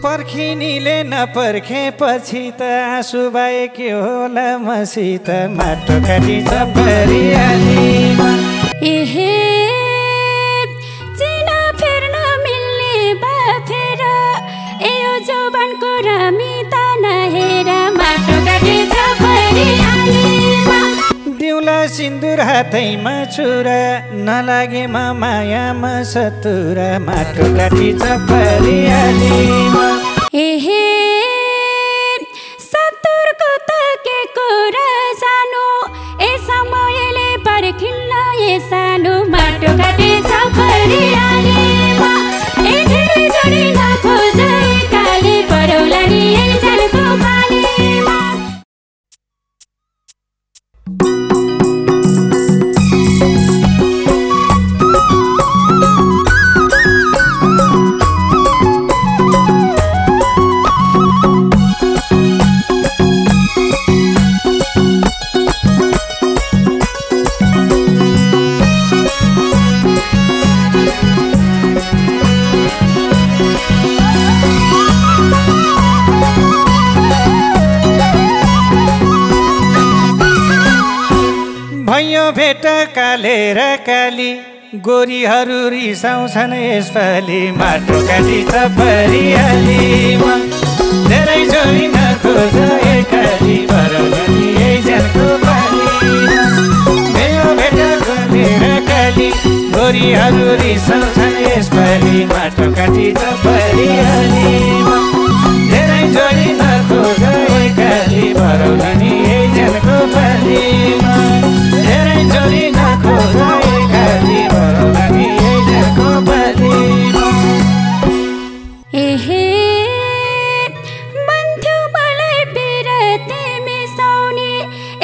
पर्खिनीले नपर्खेपछि त आँसु बाए के होला मसित माटो काटी परिहालीमा एहे चिन फेर्न मिल्ने बा फेर एयो जौवनको रमिता नहेर माटो काटी परिहालीमा दिउला सिन्दुर हातैमा छुरा नलागेमा मायामा सतुरा माटो काटी परिहालीमा एहे सतुरको त के कुरा सानो ए समयले पर्खिन्न ए सानो माटो काटी परिहालीमा ए धेरै जोडी नखोज काली परौला नि एकजनाको पालीमा भयो भेट काले र काली गोरीहरू रिसाउँछन् यसपालि माटो काटी परिहालीमा धेरै जोडी नखोज काली परौला नि एकजनाको पालीमा भयो भेट काले र काली गोरीहरू रिसाउँछन् यसपालि माटो काटी परिहालीमा धेरै जोडी नखोज काली परौला नि एकजनाको पालीमा धेरै जोडी नखोज काली परौला नि एकजनाको पालीमा एहे मन्थ्यो मलाई बिरते मिसाउने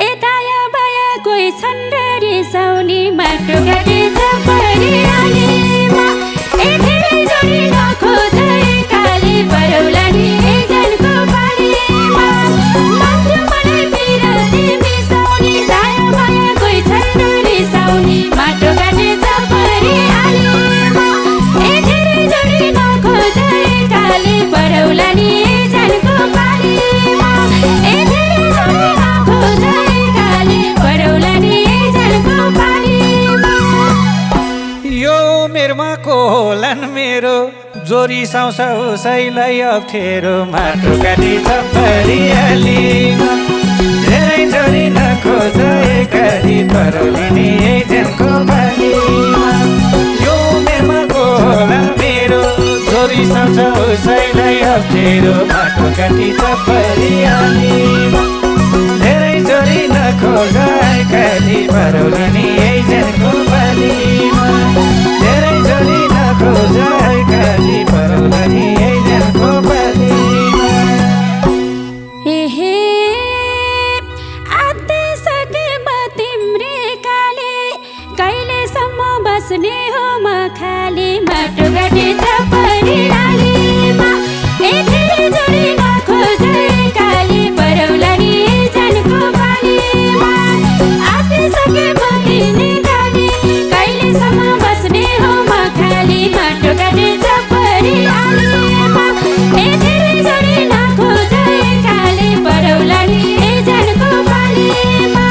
यताया बाया कोही छन् र रिसाउने माटो काटी परिहालीमा ए धेरै जोडी नखोज काली परौला नि एकजनाको पालीमा मन्थ्यो मलाई बिरते मिसाउने यताया बाया कोही छन् र रिसाउने माटो काटी परिहालीमा ए धेरै जोडी नखोज काली परौला नि एकजनाको पालीमा ए धेरै जोडी नखोज काली परौला नि एकजनाको पालीमा यो उमेरमा को होलान् मेरो जोरी साउँछ उसैलाई अप्ठ्यारो माटो काटी परिहालीमा धेरै जोडी नखोज काली परौला नि एकजनाको पालीमा यो उमेरमा को होलान् मेरो जोरी साउँछ उसैलाई अप्ठ्यारो माटो काटी परिहालीमा धेरै जोडी नखोज काली परौला नि एकजनाको पालीमा धेरै जोडी नखोज काली परौला नि एकजनाको पालीमा एहे आत्तिसके म तिम्रे काली कहिलेसम्म बस्ने हो म खाली माटो काटी परिहालीमा ए धेरै जोडी नखोज काली परौला नि एकजनाको पालीमा आत्तिसके म तिम्रे काली कहिलेसम्म बस्ने हो म खाली माटो काटी परिहालीमा ए धेरै जोडी नखोज काली परौला नि एकजनाको पालीमा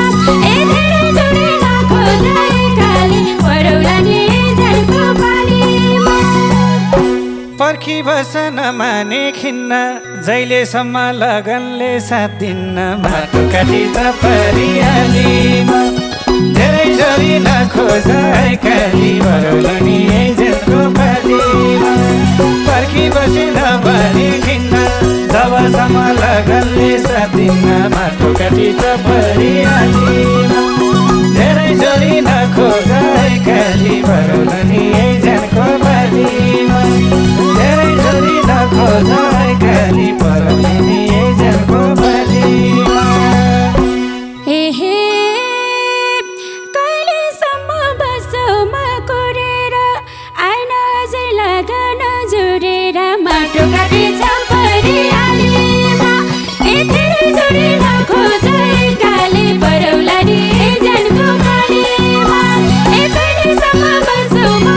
ए धेरै जोडी नखोज काली परौला नि एकजनाको पालीमा पर्खी बस नमाने खिन्न जहिलेसम्म लगनले साथ दिन्न माटो काटी परिहालीमा धेरै जोडी नखोज काली परौला नि एकजनाको पालीमा पर्खी बसी नमाने खिन्न जबसम्म लगनले साथ दिन्न माटो काटी परिहालीमा धेरै जोडी नखोज काली परौला नि एकजनाको पालीमा धेरै जोडी नखोज काली परौला नि एकजनाको पालीमा एहे कहिलेसम्म बस्छौ म कोरेर आइन अझै लगन जोडेर माटो काटी परिहालीमा ए धेरै जोडी नखोज काली परौला नि एकजनाको पालीमा ए कहिलेसम्म बस्छौ म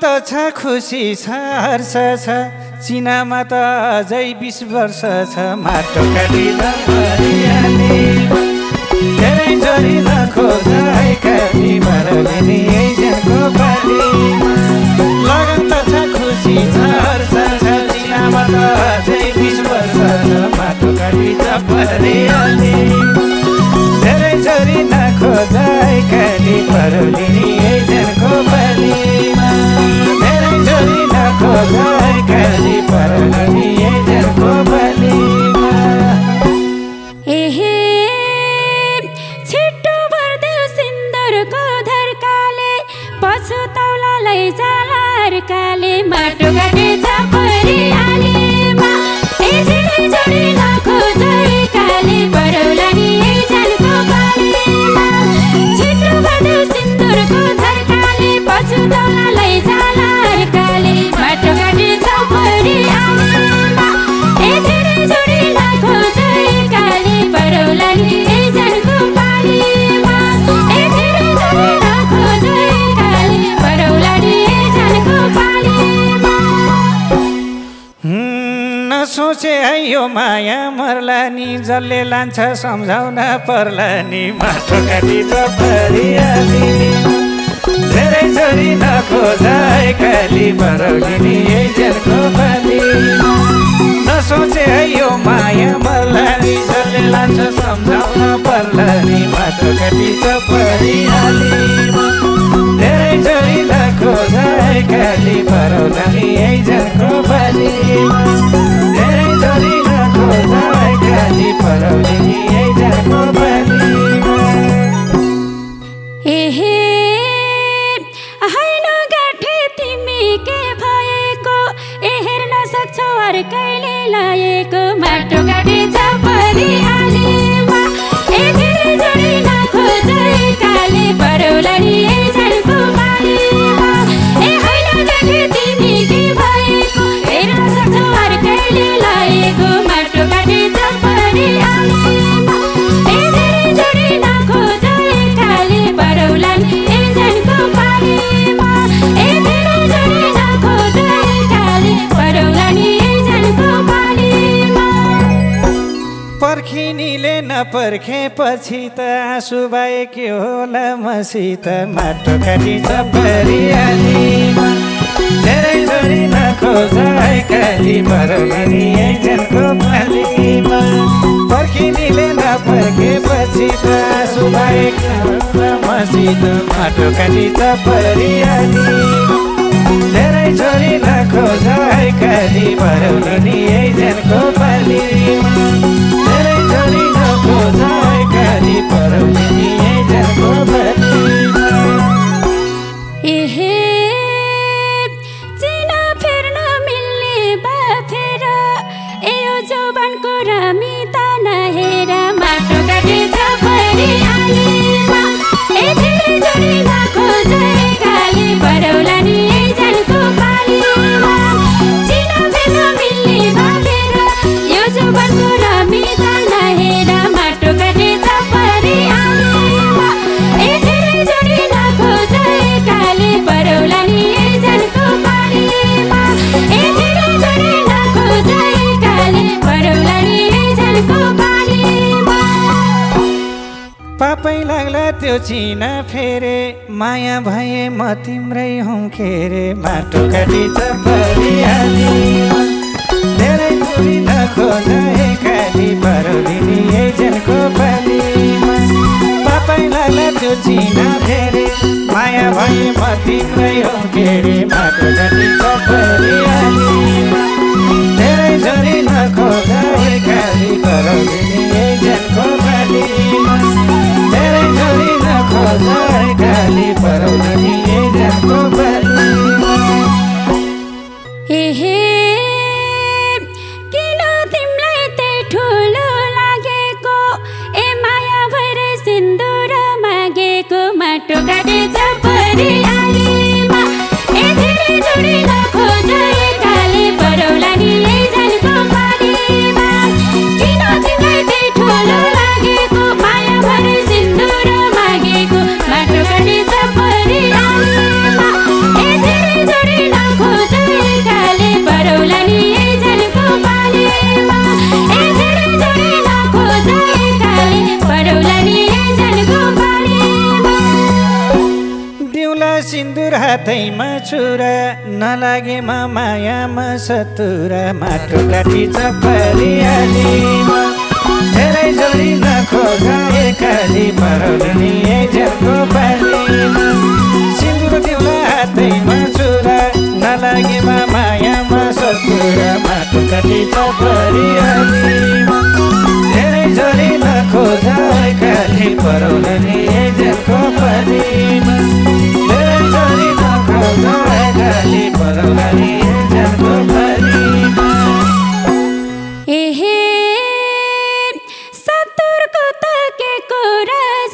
त छ खुसी छ हर्ष छ चिनामा त अझै 20 वर्ष छ माटो काटिँदा परिहाल्ने धेरै जोरी नखोज है काली मरलिनी ऐजनको पाली लगन त छ खुसी छ हर्ष छ चिनामा त अझै 20 वर्ष छ माटो काटिँदा परिहाल्ने धेरै जोरी नखोज है काली मरलिनी ऐजनको पाली धेरै जोरी नखोज है काली मरलिनी ऐजनको पाली एहे छिट्टो भर्देऊ सिन्दुरको धर्काले पछुतौला लैजाला अर्काले माटो काटेछ परिहालेमा ए धेरै जोडी नखोज है काली परौलानी ऐजनको पालीमा छिट्टो भर्देऊ सिन्दुरको धर्काले पछुतौला लैजाला अर्काले माटो काटेछ परिहालेमा ए धेरै जोडी नखोज है काली परौलानी ऐजनको पालीमा ए धेरै जोडी नखोज है काली परौलानी ऐजनको पालीमा नसोचे है यो माया मर्ला नि जसले लान्छ सम्झाउन पर्ला नि माटो काटिन्छ परिहाल्ने धेरै जोरी नखोज है काली परौलिनी ऐजनको पाली नसोचे है यो माया मर्ला नि जसले लान्छ सम्झाउन पर्ला नि माटो काटिन्छ परिहाल्ने धेरै जोरी नखोज है काली परौलानी ऐजनको पाली धेरै जोरी नखोज है काली परौलिनी ऐजनको पाली एहे हैन गाठे तिमी के भएको ए हेर्न सक्छौ अर्कैले लाएको माटो काटेछ परिहालेमा ए धेरै जोडी नखोज है काली परौलानी ऐजनको पालीमा ए हैन गाठे तिमी के भएको हेर्न सक्छौ अर्कैले लाएको माटो काटेछ परिहालेमा ए धेरै जोडी नखोज है काली परौलानी ऐजनको पालीमा ए धेरै जोडी नखोज है काली परौलानी ऐजनको पालीमा पर्खिनीले नपर्खेपछि त आँसु बाहेक के होला मसित माटो काटिन्छ परिहालेमा धेरै जोरी नखोज है काली परौलानी ऐजनको पालीमा पर्खिनीले नपर्खेपछि त आँसु बाहेक के होला मसित माटो काटिन्छ परिहालेमा धेरै जोरी नखोज है काली परौलानी ऐजनको पालीमा धेरै जोरी नखोज है काली परौलानी ऐजनको पालीमा एहे चिना फेर्न मिल्ने बा फेर ए यो जौवनको रमिता नहेर माटो काटेछ परिहालेमा ए धेरै जोडी नखोज है काली परौलानी ऐजनको पालीमा चिना फेर्न मिल्ने बा फेर यो जौवनको रमिता नहेर माटो काटेछ परिहालेमा ए धेरै जोडी नखोज है काली परौलानी ऐजनको पालीमा ए धेरै जोडी नखोज है काली परौलानी ऐजनको पालीमा पापै लाग्ला त्यो चिना फेरे माया भए म तिम्रै हुँ खेरे माटो काटिन्छ परिहालेमा धेरै जोरी नखोज है काली परौलिनी ऐजनको पालीमा पापै लाग्ला त्यो चिना फेरे माया भए म तिम्रै हुँ खेरे माटो काटिन्छ परिहालेमा धेरै जोरी नखोज है काली परौलिनी ऐजनको पालीमा धेरै जोरी नखोज है काली परौलिनी ऐजनको पालीमा एहे किन तिमीलाई त्यही ठुलो लागेको ए माया भएर सिन्दुर मागेको माटो काटेछ परिहालेमा ए धेरै जोडी नखोज है काली परौलानी ऐजनको पालीमा किन तिमीलाई त्यही ठुलो लागेको माया भएर सिन्दुर मागेको माटो काटेछ परिहालेमा सिन्दुर हातैमा छुरा नलागेमा मायामा सतुरा माटो काटी चपरियालीमा धेरै जोडी नखोजा एकाली परौलनी झर्को पालीमा सिन्दुर तिउला हातैमा छुरा नलागेमा मायामा सतुरा माटो काटी चपरियालीमा धेरै जोडी नखोजा एकाली परौलनी झर्को पालीमा धेरै जोडी नखोजा एकाली परौलनी झर्को पालीमा एहे सतुरको तकेको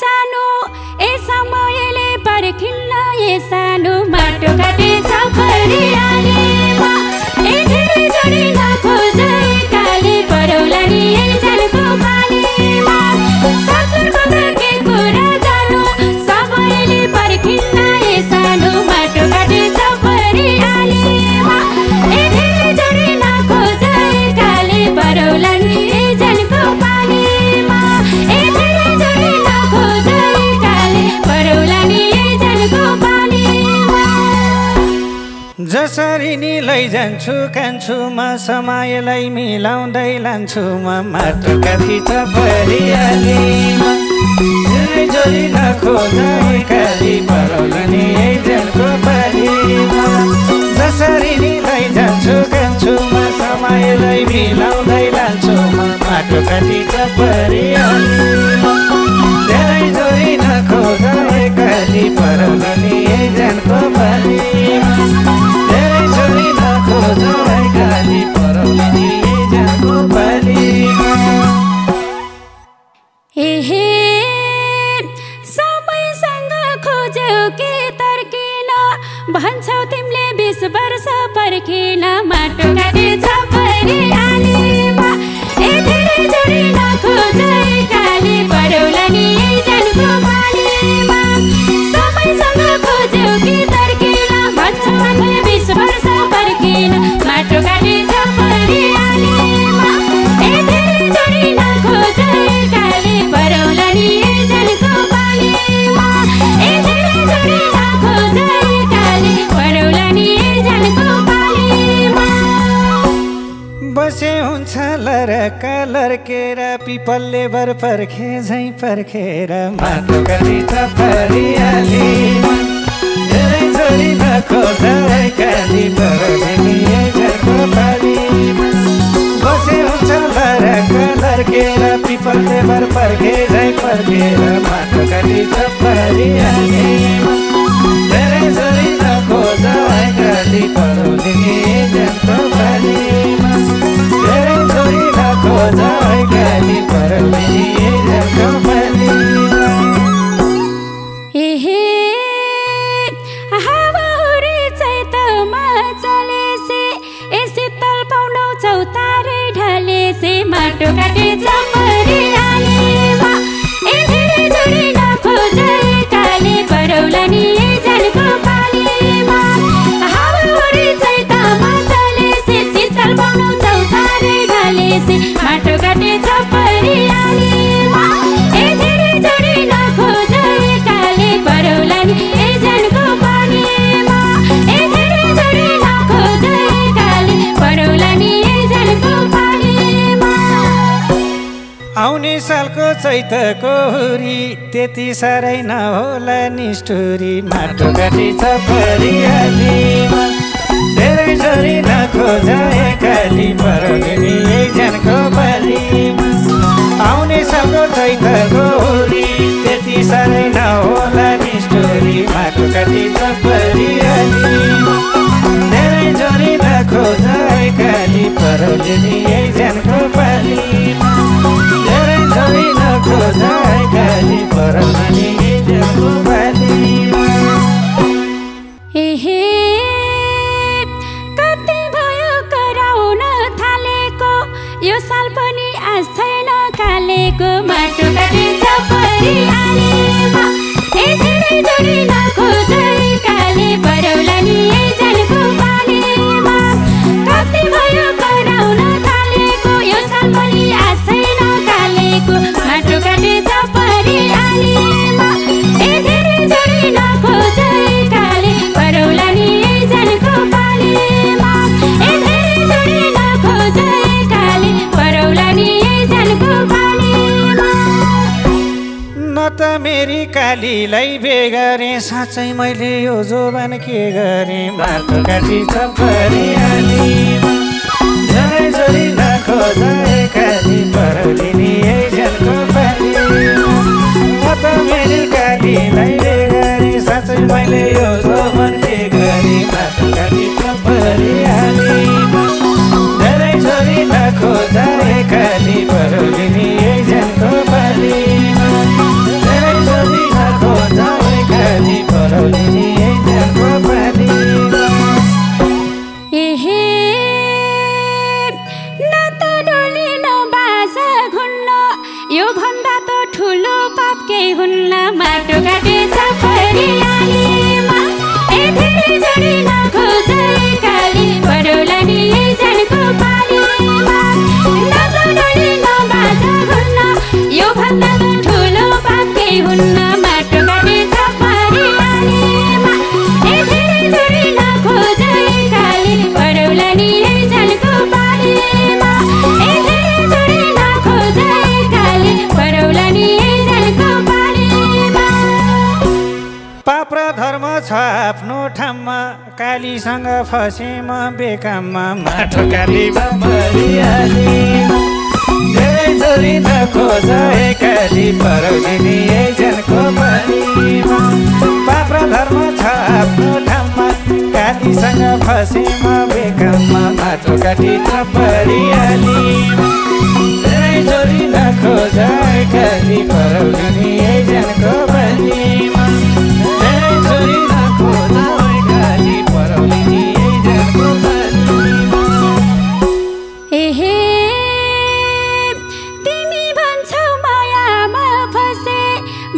सानो ए समयले पर्खिन्न ए सानो माटो काटे चपरियालीमा ए धेरै जोडी नखोज एकाले परौलनी झर्को पालीमा सतुरको तकेको सानो समयले पर्खिन्न ए सानो माटो काटे चपरियालीमा ए धेरै जोडी नखोज एकाले परौलनी झर्को पालीमा ए धेरै जोडी नखोज एकाले परौलनी झर्को पालीमा जसरी नि लैजान्छु कान्छुमा समयलाई मिलाउँदै लान्छु म माटो काटी चपरियालीमा धेरै जोडी नखोजा एकाली परौलनी झर्को पालीमा जसरी नि लैजान्छु कान्छुमा समयलाई मिलाउँदै लान्छु म माटो काटी चपरियालीमा धेरै जोडी नखोजा एकाली परौलनी झर्को पालीमा धेरै जोडी नखोजा एकाली परौलनी झर्को पालीमा एहे समयसँग खोज्यौ के तर्किन भन्छौ तिमीले 20 वर्ष पर्खिन माटो काटे चपरियालीमा ए धेरै जोडी नखोज एकाले परौलनी झर्को पालीमा समयसँग खोज्यौ के तर्किन भन्छौ तिमीले 20 वर्ष पर्खिन माटो काटे चपरियालीमा ए धेरै जोडी नखोज एकाले परौलनी झर्को पालीमा ए धेरै जोडी नखोज एकाले परौलनी झर्को पालीमा बसे हुन्छ लरका लर्केर पिपलले बर पर्खे झै पर्खेर माटो काटी चपरियालीमा धेरै जोडी नखोजा एकाली परौलनी झर्को पालीमा बसे हुन्छ लरका लर्केर पिपलले बर पर्खे झै पर्खेर माटो काटी चपरियालीमा धेरै जोडी नखोजा एकाली परौलनी झर्को पालीमा धेरै जोडी नखोजा एकाली परौलनी झर्को पालीमा एहे हावाहुरी चैतमा चलेसे ए शीतल पाउनौ चौतारे ढलेसे माटो काटे चपरियालीमा ए धेरै जोडी नखोज एकाले परौलनी झर्को पालीमा हावाहुरी चैतमा चलेसे शीतल पाउनौ चौतारे ढलेसे माटो काटे चपरियालीमा ए धेरै जोडी नखोज एकाले परौलनी झर्को पालीमा ए धेरै जोडी नखोज एकाले परौलनी झर्को पालीमा आउने सालको चैतको हुरी त्यति साह्रै नहोला निष्ठुरी माटो काटी चपरियालीमा धेरै जोडी नखोजा एकाली परौलनी झर्को पालीमा आउने सालको चैतको हुरी त्यति साह्रै नहोला निष्ठुरी माटो काटी चपरियालीमा धेरै जोडी नखोजा एकाली परौलनी झर्को पालीमा धेरै जोडी नखोजा एकाली परौलनी झर्को पालीमा एहे कति भयो कराउन थालेको यो साल पनि आश छैन कालेको माटो काटे चपरियालीमा ए धेरै जोडी नखोज एकाले परौलनी झर्को पालीमा कति भयो कराउन थालेको यो साल पनि आश छैन कालेको माटो काटे चपरियालीमा ए धेरै जोडी नखोज एकाले कालीलाई बेगरे साँच्चै मैले यो जोबान के गरेँ बाटो काटी चपरियालीमा झरै झरी नखोजाए काली परलिनी झनको पालीमा म त मेरो कालीलाई बेगरे साँच्चै मैले यो जोबान के गरेँ बाटो काटी चपरियालीमा झरै झरी नखोजाए काली परलिनी झनको पालीमा यो भन्दा त ठुलो पाप केही हुन्न माटो काटे चपरियालीमा धेरै झरी नखोजे काली परोला नि झनको पालीमा नतडोली नबाजा हुन्न यो भन्दा त ठुलो पाप केही हुन्न माटो काटे चपरियालीमा धेरै झरी नखोजे काली परोला नि झनको पालीमा धेरै झरी नखोजे पाप र धर्म छ आफ्नो ठाउँमा कालीसँग फसे म बेकाममा माटो काली चपरियालीमा धेरै झरी नखोजाए काली परलिनी झनको पालीमा पाप र धर्म छ आफ्नो ठाउँमा कालीसँग फसे म बेकाममा माटो काली चपरियालीमा धेरै झरी नखोजाए काली परलिनी झनको पालीमा धेरै झरी नखोजाए काली परलिनी झनको पालीमा तिमी भन्छौ मायामा फसे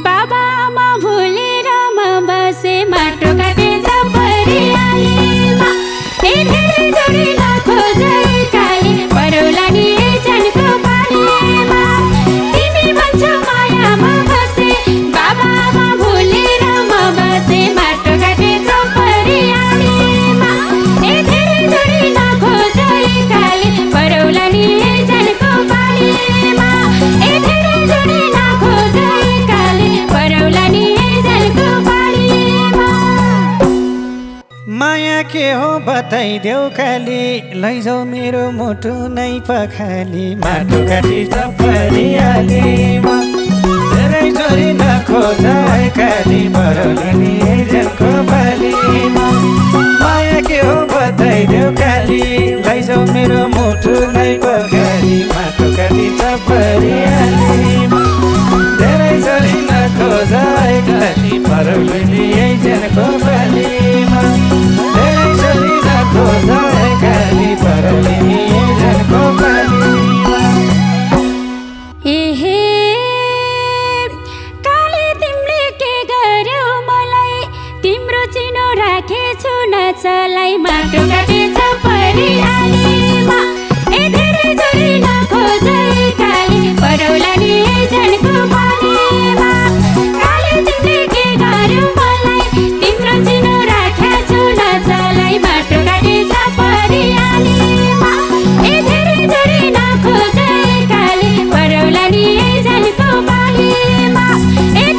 बाबामा भुलेर म बसे माटो काटे चपरियालीमा धेरै झरी नखोजे काली परोला नि झनको पालीमा तिमी भन्छौ मायामा फसे बाबामा भुलेर म बसे माटो काटे चपरियालीमा धेरै झरी नखोजे काली परोला नि झनको पालीमा धेरै झरी नखोजे काली परोला नि झनको पालीमा माया के हो बताइदेऊ काली लैजाऊ मेरो मुटु नै पखाली माटो काटी चपरियालीमा धेरै झरी नखोजाए काली परलिनी झनको पालीमा माया के हो बताइदेऊ काली लैजाऊ मेरो मुटु नै पखाली माटो काटी चपरियालीमा धेरै झरी नखोजाए काली परलिनी झनको पालीमा धेरै झरी नखोजाए काली परलिनी झनको पालीमा काली तिमीले के गर्यौ मलाई तिम्रो चिनो राखेछु नचलाई माटो काटे चपरियालीमा धेरै झरी नखोजे काली परोला नि झनको पालीमा काली तिमीले के गर्यौ मलाई तिम्रो चिनो राखेछु नचलाई माटो काटे चपरियालीमा धेरै झरी नखोजे काली परोला नि झनको पालीमा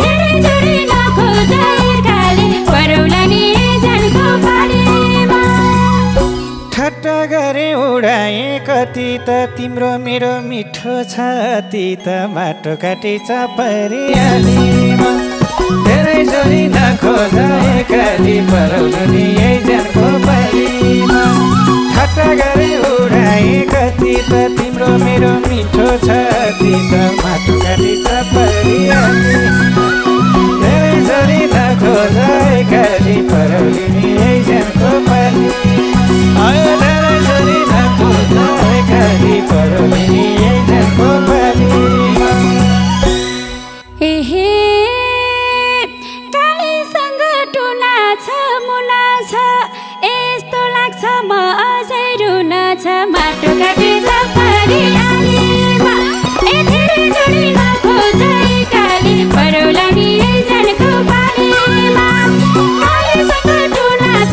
धेरै झरी नखोजे काली परोला नि झनको पालीमा ठट्टा गरे उडाए कति त तिम्रो मेरो मिठो छाती त माटो काटी चपरियालीमा धेरै झरी नखोजाए काली परलिनी झनको पालीमा ठट्टा गरे उडाए कति त तिम्रो मेरो मिठो छाती त माटो काटी चपरियालीमा धेरै झरी नखोजाए काली परलिनी झनको पालीमा धेरै झरी नखोजाए काली परलिनी झनको पालीमा कालीसँग टुना छ मुना छ यस्तो लाग्छ म अझै रुन छ माटो काटे चपरियालीमा धेरै झरी नखोजे काली परोला नि झनको पालीमा कालीसँग टुना छ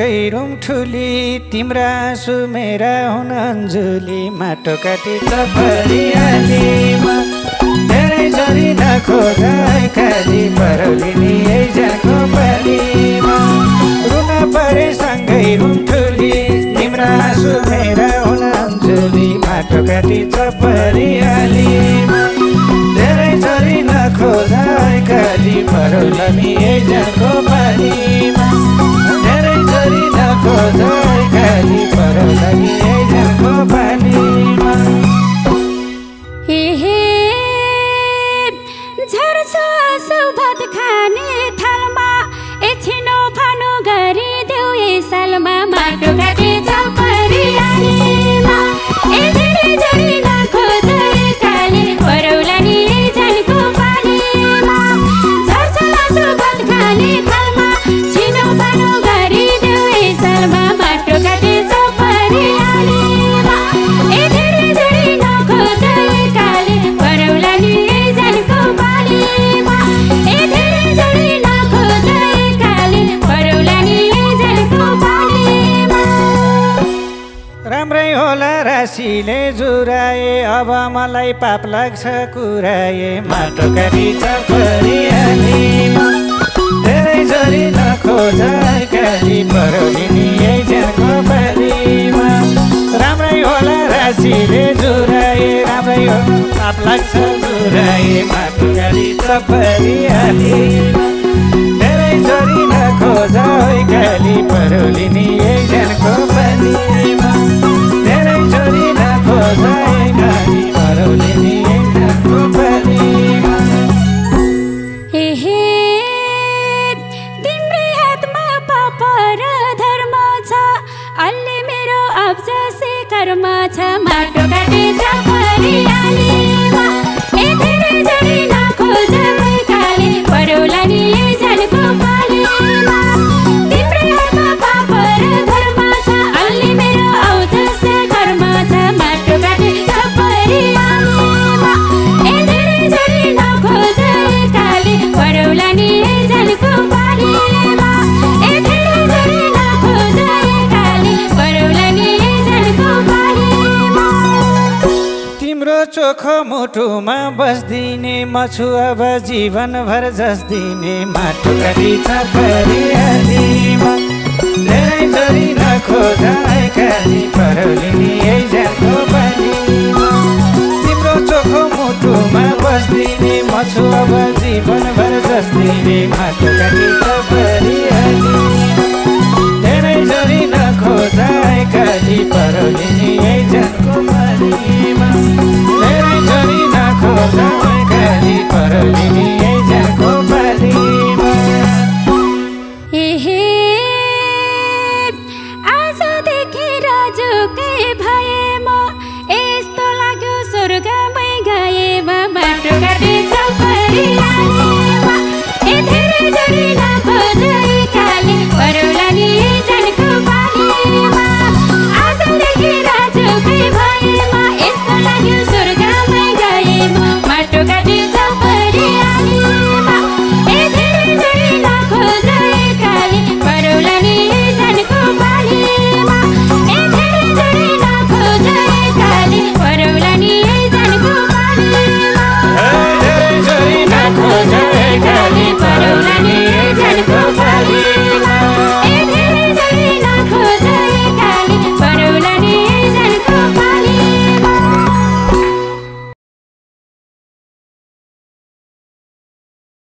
सँगै रुम ठुली तिम्रा आँसु मेरा हुन अन्जुली माटो काटी चपरियालीमा धेरै झरी नखोज खाली परौलिनी जाको पालीमा रुन परे सँगै रुम ठुली तिम्रा आँसु मेरा हुन अन्जुली माटो काटी चपरियालीमा धेरै झरी नखोज खाली परौलिनी जाको पालीमा धेरै झरी नखोज खाली परौलिनी जाको पालीमा भात खाने थालमा एकछिनो फानो गरिदेऊ यही सालमा माटो काटी चपरियालीमा धेरै झरी नखोज खाली परौलानी जानको पालीमा झर्छलासो भात खाने थालमा छिनो फानो गरिदेऊ यही सालमा माटो काटी चपरियालीमा धेरै झरी नखोज खाली परौलानी जानको पालीमा धेरै झरी नखोज खाली परौलानी जानको पालीमा राम्रै होला राशिले जुराए अब मलाई पाप लाग्छ कुराए माटो काटी चपरियालीमा धेरै झरी नखोज खाली परौलिनी जाको पालीमा राम्रै होला राशिले जुराए राम्रै हो पाप लाग्छ जुराए माटो काटी चपरियालीमा धेरै झरी नखोज खाली परौलिनी जानको पालीमा धेरै झरी नखोज खाली परौलिनी जानको पालीमा तिम्रै हातमा पाप र धर्म छ अलि मेरो अब्जसे कर्म छ माटो काटी चपरियालीमा धेरै झरी नखोज खाली परौलानी जानको पालीमा तिम्रै हातमा पाप र धर्म छ अलि मेरो अब्जसे कर्म छ माटो काटी चपरियालीमा धेरै झरी नखोज खाली परौलानी जानको पालीमा धेरै झरी नखोज खाली परौलानी जानको पालीमा तिम्रो चोखो मुटुमा बस्दिने म छु अब जीवनभर जस्दिने माटो काटी चपरियालीमा धेरै झरी नखोज खाली परौलिनी जानको पालीमा तिम्रो चोखो मुटुमा बस्दिने म छु अब जीवनभर जस्दिने माटो काटी चपरियालीमा धेरै झरी नखोज खाली परौलिनी